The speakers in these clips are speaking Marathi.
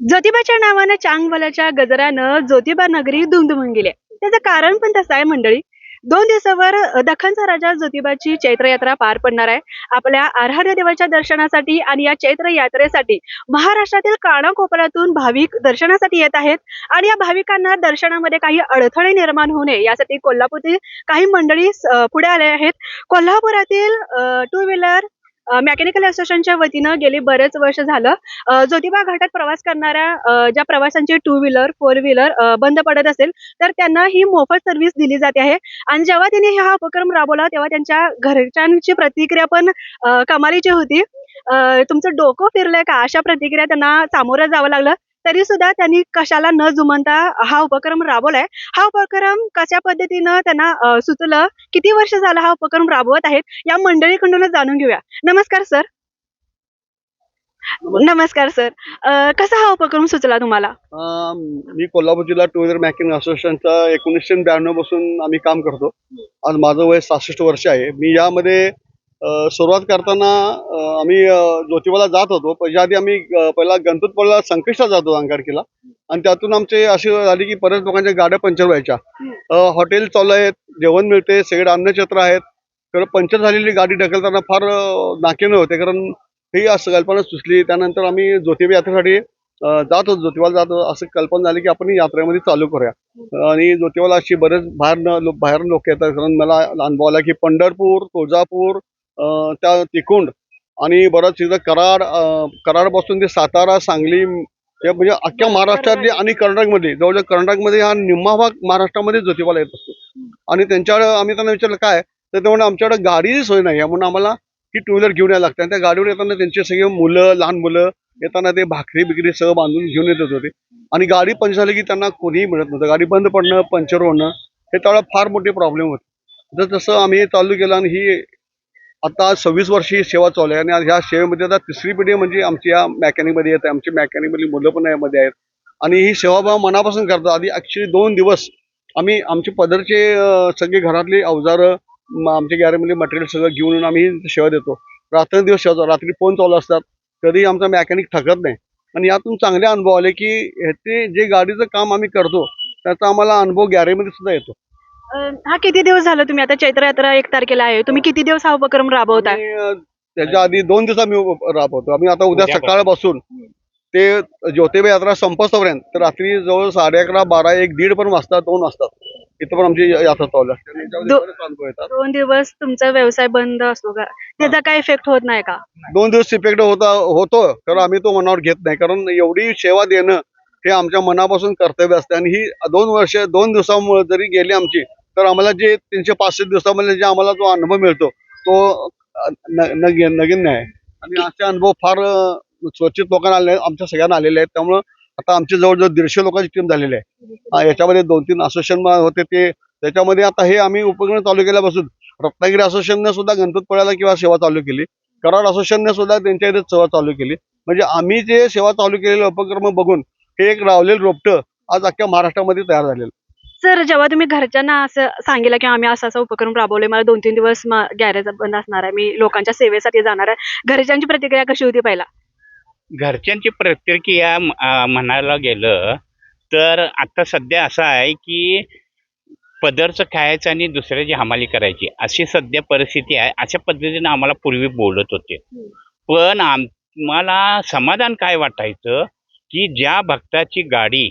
ज्योतिबाच्या नावानं चांगभल्याच्या गजरानं ज्योतिबा नगरी दुमदुमून गेली. त्याचं कारण पण तसं आहे मंडळी. 2 दिवसावर दख्खनचा राजा ज्योतिबाची चैत्र यात्रा पार पडणार आहे. आपल्या आराध्य देवाच्या दर्शनासाठी आणि या चैत्र यात्रेसाठी महाराष्ट्रातील कानाकोपऱ्यातून भाविक दर्शनासाठी येत आहेत आणि या भाविकांना दर्शनामध्ये काही अडथळे निर्माण होऊ नये यासाठी कोल्हापूरतील काही मंडळी पुढे आले आहेत. कोल्हापुरातील टू व्हीलर मेकॅनिकल असोसिएशनच्या वतीनं गेली बरेच वर्ष झालं ज्योतिबा घाटात प्रवास करणाऱ्या ज्या प्रवाशांची टू व्हीलर, फोर व्हीलर बंद पडत असेल, तर त्यांना ही मोफत सर्व्हिस दिली जाते आहे. आणि जेव्हा त्यांनी हा उपक्रम राबवला, तेव्हा त्यांच्या घरच्यांची प्रतिक्रिया पण कमालीची होती. तुमचं डोकं फिरलंय का? अशा प्रतिक्रिया त्यांना सामोरं जावं लागलं. तरी सुद्धा त्यांनी कशाला न जुमानता हा उपक्रम राबवलाय. हा उपक्रम कशा पद्धतीनं त्यांना सुचलं, किती वर्ष झालं हा उपक्रम राबवत आहेत, या मंडळीकडूनच जाणून घेऊया. नमस्कार सर. नमस्कार सर. कसा हा उपक्रम सुचला तुम्हाला? मी कोल्हापूर जिल्हा टू व्हीलर मेकॅनिक असोसिएशनचा 1992 पासून आम्ही काम करतो. आज माझं वय 66 वर्ष आहे. मी यामध्ये सुरुवात करताना आम्ही ज्योतिबाला जात होतो. त्याच्या आधी आम्ही पहिला गणपतपुळ्याला संकष्टीला जातो अंगारकीला, आणि त्यातून आमचे अशी झाली की बऱ्याच लोकांच्या गाड्या पंक्चर व्हायच्या. हॉटेल चालू आहेत, जेवण मिळते, सगळे अन्नछत्र आहेत, तर पंक्चर झालेली गाडी ढकलताना फार नाकेनं होते. कारण ही असं कल्पना सुचली. त्यानंतर आम्ही ज्योतिबा यात्रेसाठी जात होतो, ज्योतिबाला जात होतो. असं कल्पना झाली की आपण यात्रेमध्ये चालू करूया. आणि ज्योतिबाला अशी बरेच बाहेर लोक येतात. कारण मला अनुभव आला की पंढरपूर, तुळजापूर, त्या तिकोंड आणि बरंच तिथं कराडपासून ते सातारा, सांगली, हे म्हणजे अख्ख्या महाराष्ट्रातले आणि कर्नाटकमध्ये, जवळजवळ कर्नाटकमध्ये हा निम्मा भाग महाराष्ट्रामध्ये ज्योतिबाला येत असतो. आणि त्यांच्याकडे आम्ही त्यांना विचारलं काय, तर ते म्हणजे आमच्याकडे गाडीची सोय नाही आहे, म्हणून आम्हाला ही टू व्हीलर घेऊन यायला लागते. आणि त्या गाडीवर येताना त्यांचे सगळे मुलं, लहान मुलं येताना ते भाकरी बिकरी सगळं बांधून घेऊन येत होते. आणि गाडी पंक्चर झाली की त्यांना कोणीही मिळत नव्हतं. गाडी बंद पडणं, पंक्चर होणं, हे त्यावेळेला फार मोठे प्रॉब्लेम होते. तर तसं आम्ही चालू केलं, आणि ही आता 26 वर्षी सेवा चालू आहे. आणि ह्या सेवेमध्ये आता तिसरी पिढी म्हणजे आमची या मेकॅनिकमध्ये येत आहे. आमची मेकॅनिकमधली मुलं पण यामध्ये आहेत, आणि ही सेवाभाव मनापासून करतो. आधी ॲक्च्युली 2 दिवस आम्ही आमचे पदरचे सगळे घरातली अवजारं, आमच्या गॅरेजमधले मटेरियल सगळं घेऊन येऊन आम्ही सेवा देतो. रात्रंदिवस सेवा चालू, रात्री फोन चालू असतात, कधी आमचा मेकॅनिक थकत नाही. आणि यातून चांगले अनुभव आले की ते जे गाडीचं काम आम्ही करतो त्याचा आम्हाला अनुभव गॅरेजमध्ये सुद्धा येतो. हा किती दिवस झालं तुम्ही आता चैत्र यात्रा 1 तारखेला आहे. तुम्ही किती दिवस हा उपक्रम राबवताय? आणि त्याच्या आधी 2 दिवस आम्ही राबवतो. आम्ही आता उद्या सकाळपासून ते ज्योतिबा यात्रा संपस्तपर्यंत, तर रात्री जवळ 11:30, 12, 1, 1:30 पण वाजतात, 2 वाजतात, इथं पण आमची यात्रा चालू असते. आणि याच्यामध्ये दो- बरेच अनुभव येतात. 2 दिवस तुमचा व्यवसाय बंद असतो का? त्याचा काय इफेक्ट होत नाही का? 2 दिवस इफेक्ट होतो, तर आम्ही तो मनावर घेत नाही. कारण एवढी सेवा देणं हे आमच्या मनापासून कर्तव्य असते. आणि ही 2 दिवसामुळे जरी गेली आमची, तर आम्हाला जे 365 दिवसामध्ये जे आम्हाला जो अनुभव मिळतो तो नगीन आहे. आणि असे अनुभव फार स्वच्छ लोकांना आले, आमच्या सगळ्यांना आलेले आहेत. त्यामुळं आता आमची जवळजवळ 150 लोकांची टीम झालेली आहे. याच्यामध्ये 2-3 असोसिएशन होते, ते त्याच्यामध्ये आता हे आम्ही उपक्रम चालू केल्यापासून रत्नागिरी असोसिएशनने सुद्धा गणपतपुळ्याला किंवा सेवा चालू केली. कराड असोसिएशनने सुद्धा त्यांच्या इथे सेवा चालू केली. म्हणजे आम्ही जे सेवा चालू केलेले उपक्रम बघून हे एक लावलेलं रोपटं आज अख्ख्या महाराष्ट्रामध्ये तयार झालेलं. सर, जेव्हा तुम्ही घरच्यांना असं सांगितलं की आम्ही असा असा उपक्रम राबवलोय, मला 2-3 दिवस गॅरेज बंद असणार आहे, मी लोकांच्या सेवेसाठी जाणार आहे, घरच्यांची प्रतिक्रिया कशी होती पहिला? घरच्यांची प्रतिक्रिया म्हणायला गेलं तर आता सध्या असं आहे की पदरचं खायचं आणि दुसऱ्याची हमाली करायची अशी सध्या परिस्थिती आहे. अशा पद्धतीनं आम्हाला पूर्वी बोलत होते. पण आम्हाला समाधान काय वाटायचं की ज्या भक्ताची गाडी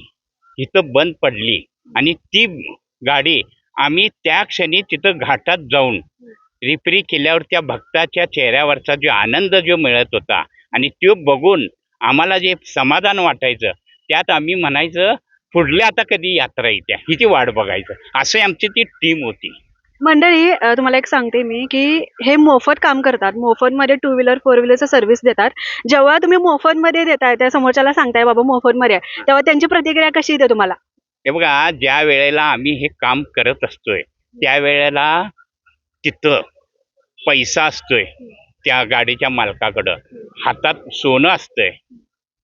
इथं बंद पडली आणि ती गाडी आम्ही त्या क्षणी तिथं घाटात जाऊन रिपेरी केल्यावर त्या भक्ताच्या चेहऱ्यावरचा जो आनंद जो मिळत होता आणि तो बघून आम्हाला जे समाधान वाटायचं, त्यात आम्ही म्हणायचं पुढल्या आता कधी यात्रा येत्या हिची वाट बघायचं, असं आमची ती टीम होती. मंडळी, तुम्हाला एक सांगते मी की हे मोफत काम करतात. मोफतमध्ये टू व्हीलर, फोर व्हीलरचं सर्व्हिस देतात. जेव्हा तुम्ही मोफतमध्ये देताय, त्या समोरच्याला सांगताय बाबा मोफतमध्ये आहे, तेव्हा त्यांची प्रतिक्रिया कशी येते तुम्हाला? हे बघा, ज्या वेळेला आम्ही हे काम करत असतोय त्यावेळेला तिथं पैसा असतोय त्या गाडीच्या मालकाकडं, हातात सोनं असतंय,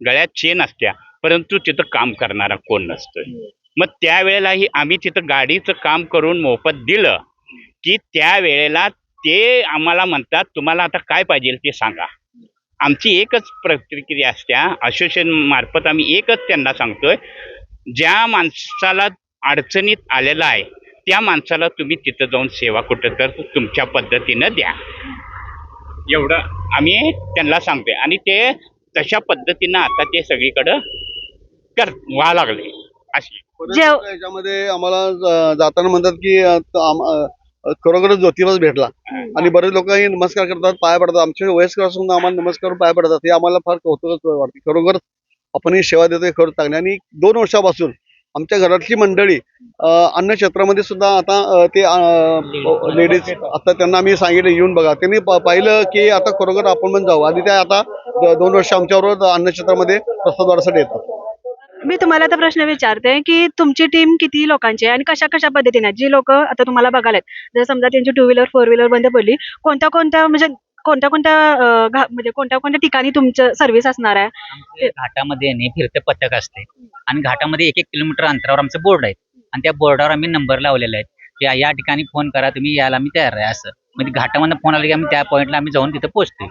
गळ्यात चेन असत्या, परंतु तिथं काम करणारा कोण नसतोय. मग त्यावेळेलाही आम्ही तिथं गाडीचं काम करून मोफत दिलं की त्यावेळेला ते आम्हाला म्हणतात तुम्हाला आता काय पाहिजे ते सांगा, आमची एकच प्रतिक्रिया असत्या, असोसिएशन मार्फत आम्ही एकच त्यांना सांगतोय, ज्या माणसाला अडचणीत आलेला आहे त्या माणसाला तुम्ही तिथं जाऊन सेवा कुठं तर तुमच्या पद्धतीनं द्या, एवढं आम्ही त्यांना सांगतोय. आणि ते तशा पद्धतीनं आता ते सगळीकडं व्हा लागले अशी. याच्यामध्ये आम्हाला जाताना म्हणतात की खरोखरच ज्योतिबाच भेटला आणि बरेच लोकही नमस्कार करतात, पाया पडतात. आमचे वयस्कर असून आम्हाला नमस्कार पाया पडतात, हे आम्हाला फार कौतुकच वाटते. खरोखर आपण ही सेवा देतोय खरंच चांगली. आणि 2 वर्षापासून आमच्या घरातली मंडळी अन्न क्षेत्रामध्ये सुद्धा आता ते लेडीज आता त्यांना आम्ही सांगितलं येऊन बघा, त्यांनी पाहिलं की आता खरोखर आपण पण जाऊ. आणि त्या आता 2 वर्ष आमच्याबरोबर अन्न क्षेत्रामध्ये प्रसादवारासाठी येतात. मी तुम्हाला आता प्रश्न विचारते की तुमची टीम किती लोकांची आहे आणि कशा कशा पद्धतीने जी लोक आता तुम्हाला बघायला जर समजा त्यांची 2 व्हीलर 4 व्हीलर बंद पडली, कोणत्या कोणत्या म्हणजे म्हणजे कोणत्या कोणत्या ठिकाणी तुमचं सर्व्हिस असणार आहे? आमचे घाटामध्ये नाही फिरते पथक असते आणि घाटामध्ये 1-1 किलोमीटर अंतरावर आमचे बोर्ड आहेत आणि त्या बोर्डावर आम्ही नंबर लावलेला आहे की या ठिकाणी फोन करा, तुम्ही यायला आम्ही तयार आहे. असं म्हणजे घाटामध्ये फोन आला की आम्ही त्या पॉईंटला आम्ही जाऊन तिथे पोहोचतो.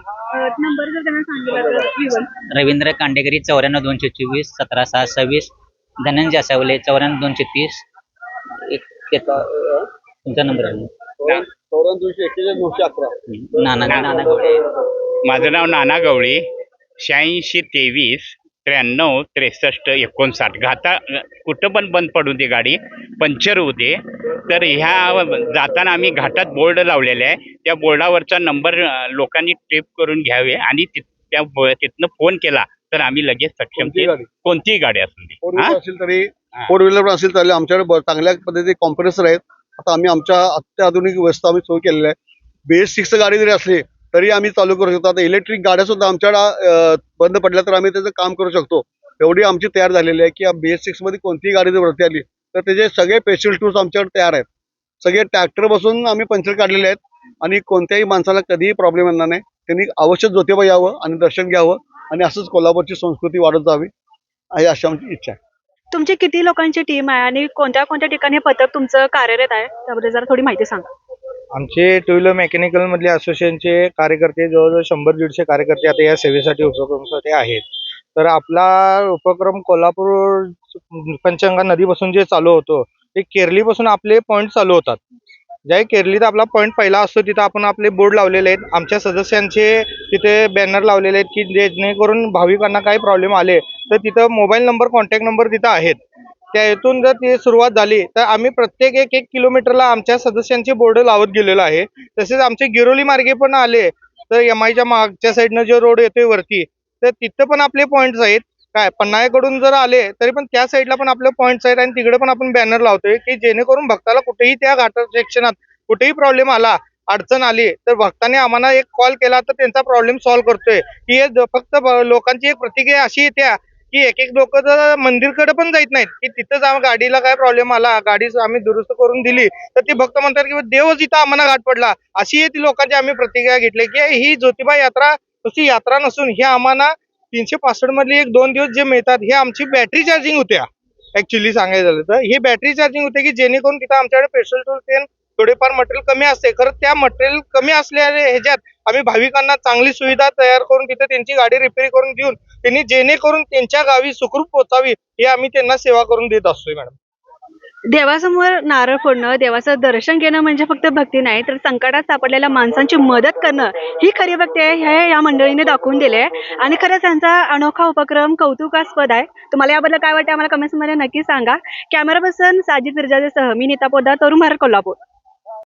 नंबर जर त्यांना सांगितलं तर even. रवींद्र कांडेकरी 94-224 17-6-26, धनंजय सावले 94-230. तुमचा नंबर आहे 94-241-911. नाना गवळे. माझं नाव नाना गवळी, 86-23-93-63-59. घाता कुठं पण बंद पडू दे गाडी, पंक्चर होऊ दे, तर ह्या जाताना आम्ही घाटात बोर्ड लावलेले आहे, त्या बोर्डावरचा नंबर लोकांनी टेप करून घ्यावे आणि तिथनं फोन केला तर आम्ही लगेच सक्षम कोणतीही गाडी असेल ती. 4 व्हीलर असेल तरी 4 व्हीलर असेल तरी आमच्याकडे चांगल्या पद्धतीने कॉम्प्रेसर आहेत. आता आम्ही आमच्या अत्याधुनिक व्यवस्था आम्ही सोय केलेल्या आहे. BS6 गाडी जरी असली तरी आम्ही चालू करू शकतो. आता इलेक्ट्रिक गाड्या सुद्धा आमच्याकडे बंद पडल्या तर आम्ही त्याचं काम करू शकतो. एवढी आमची तयार झालेली आहे की BS6 मध्ये कोणतीही गाडी जर वरती आली तर त्याचे सगळे स्पेशल टूल्स आमच्याकडे तयार आहेत. सगळे ट्रॅक्टर बसून आम्ही पंक्चर काढलेले आहेत आणि कोणत्याही माणसाला कधीही प्रॉब्लेम येणार नाही. त्यांनी अवश्य ज्योतिबा यावं आणि दर्शन घ्यावं आणि असंच कोल्हापूरची संस्कृती वाढत जावी ही अशी आमची इच्छा आहे. तुमची किती लोकांची टीम आहे आणि कोणत्या कोणत्या ठिकाणी हे पथक तुमचं कार्यरत आहे त्याबद्दल जरा थोडी माहिती सांगा. आमचे 2 व्हीलर मेकॅनिकल मधले असोसिएशनचे कार्यकर्ते जवळजवळ 100-150 कार्यकर्ते आता या सेवेसाठी उपक्रमासाठी आहेत. तर आपला उपक्रम कोल्हापूर पंचगंगा नदीपासून जे चालू होतो ते केरलीपासून आपले पॉईंट चालू होतात. ज्या केरलीत आपला पॉईंट पहिला असतो तिथं आपण आपले बोर्ड लावलेले आहेत. आमच्या सदस्यांचे तिथे बॅनर लावलेले आहेत की जेणेकरून भाविकांना काही प्रॉब्लेम आले तर तिथं मोबाईल नंबर कॉन्टॅक्ट नंबर तिथं आहेत. त्या इथून जर ती सुरुवात झाली तर आम्ही प्रत्येक 1-1 किलोमीटरला आमच्या सदस्यांचे बोर्ड लावत गेलेलो आहे. तसेच आमचे गिरोली मार्गे पण आले तर MIच्या मागच्या साईडनं जो रोड येतोय वरती तर तिथं पण आपले पॉईंट्स आहेत. काय पन्हाळ्याकडून जर आले तरी पण त्या साईडला पण आपले पॉईंट्स आहेत आणि तिकडे पण आपण बॅनर लावतोय की जेणेकरून भक्ताला कुठेही त्या घाट सेक्शनात कुठेही प्रॉब्लेम आला, अडचण आली तर भक्ताने आम्हाला एक कॉल केला तर त्यांचा प्रॉब्लेम सॉल्व्ह करतोय. ही फक्त लोकांची एक प्रतिक्रिया अशी येत्या की एक लोक तर मंदिरकडे पण जात नाहीत की तिथं जाऊन गाडीला काय प्रॉब्लेम आला, गाडी आम्ही दुरुस्त करून दिली तर ते भक्त म्हणतात की देवच इथं आम्हाला घाट पडला. अशी ती लोकांची आम्ही प्रतिक्रिया घेतली की ही ज्योतिबा यात्रा तशी यात्रा नसून ही आम्हाला 365 मधली 1-2 दिवस जे मिळतात हे आमची बॅटरी चार्जिंग होत्या. ऍक्च्युली सांगायचं झालं तर ही बॅटरी चार्जिंग होते की जेणेकरून तिथं आमच्याकडे पेट्रोल टूल थोडेफार मटेरियल कमी असते. खरं त्या मटेरियल कमी असलेल्या ह्याच्यात आम्ही भाविकांना चांगली सुविधा तयार करून तिथे त्यांची गाडी रिपेअर करून देऊन त्यांनी जेणेकरून त्यांच्या गावी सुखरूप पोहोचावी हे आम्ही त्यांना सेवा करून देत असतोय. मॅडम, देवासमोर नारळ फोडणं, देवाचं दर्शन घेणं म्हणजे फक्त भक्ती नाही तर संकटात सापडलेल्या माणसांची मदत करणं ही खरी भक्ती आहे, हे या मंडळीने दाखवून दिले आहे. आणि खरंच त्यांचा अनोखा उपक्रम कौतुकास्पद आहे. तुम्हाला याबद्दल काय वाटतं आम्हाला कमेंट्स मध्ये नक्की सांगा. कॅमेरा पर्सन साजिद मिर्जादेसह मी नीता पोद्दार, तरुण भारत, कोल्हापूर.